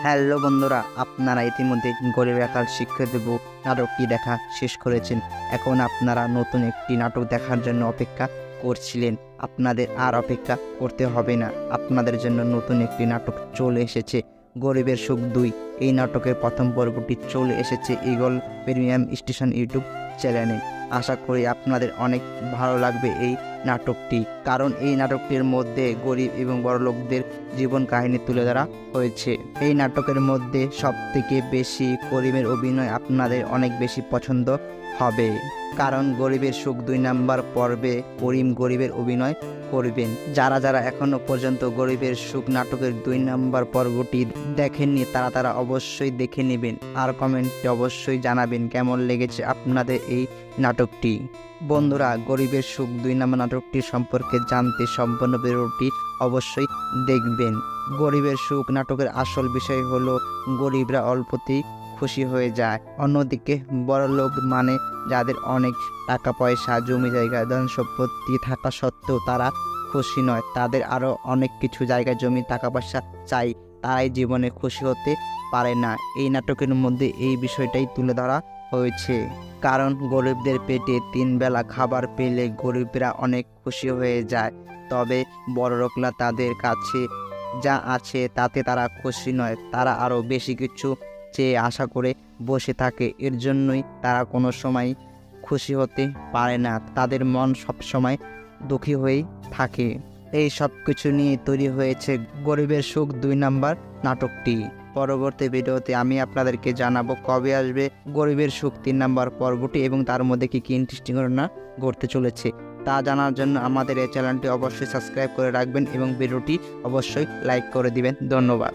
Hello বন্ধুরা, আপনারা ইতিমধ্যে গরিব রাখাল শিক্ষা দেব নাটকটি দেখা শেষ করেছেন। এখন আপনারা নতুন একটি নাটক দেখার জন্য অপেক্ষা করছিলেন। আপনাদের আর অপেক্ষা করতে হবে না, আপনাদের জন্য নতুন একটি নাটক চলে এসেছে, গরিবের সুখ 2। এই নাটকের প্রথম পর্বটি চলে এসেছে ঈগল প্রিমিয়াম স্টেশন ইউটিউব চ্যানেলে। আশা করি আপনাদের অনেক ভালো লাগবে এই নাটকটি, কারণ এই নাটকটির মধ্যে গরিব এবং বড়লোকদের জীবন কাহিনী তুলে ধরা হয়েছে। এই নাটকের মধ্যে সবথেকে বেশি করিমের অভিনয় আপনাদের অনেক বেশি পছন্দ হবে, কারণ গরিবের সুখ 2 নাম্বার পর্বে করিম গরিবের অভিনয় করবেন। যারা এখনো পর্যন্ত গরিবের সুখ নাটকের 2 নাম্বার পর্বটি দেখেননি তারা অবশ্যই দেখে নেবেন, আর কমেন্টে অবশ্যই জানাবেন কেমন লেগেছে আপনাদের এই নাটকটি। বন্ধুরা, গরিবের সুখ 2 নাম্বার নাটকটি সম্পর্কে জানতে সম্পূর্ণ ভিডিওটি অবশ্যই দেখবেন। গরিবের সুখ নাটকের আসল বিষয় হলো গরিবরা অল্পতেই খুশি হয়ে যায়, অন্যদিকে বড়লোক মানে যাদের অনেক টাকা পয়সা, জমি জায়গা, ধন সম্পত্তি থাকা সত্ত্বেও তারা খুশি নয়, তাদের আরও অনেক কিছু জায়গা জমি টাকা পয়সা চাই, তারাই জীবনে খুশি হতে পারে না। এই নাটকের মধ্যে এই বিষয়টাই তুলে ধরা হয়েছে, কারণ গরিবদের পেটে 3 বেলা খাবার পেলে গরিবরা অনেক খুশি হয়ে যায়, তবে বড়লোকরা তাদের কাছে যা আছে তাতে তারা খুশি নয়, তারা আরও বেশি কিছু চেয়ে আশা করে বসে থাকে। এর জন্যই তারা কোনো সময় খুশি হতে পারে না, তাদের মন সবসময় দুঃখী হয়েই থাকে। এই সব কিছু নিয়ে তৈরি হয়েছে গরিবের সুখ 2 নাম্বার নাটকটি। পরবর্তী ভিডিওতে আমি আপনাদেরকে জানাবো কবে আসবে গরিবের সুখ 3 নাম্বার পর্বটি এবং তার মধ্যে কি ইন্টারেস্টিং ঘটনা ঘটতে চলেছে তা জানার জন্য আমাদের এই চ্যানেলটি অবশ্যই সাবস্ক্রাইব করে রাখবেন এবং ভিডিওটি অবশ্যই লাইক করে দিবেন। ধন্যবাদ।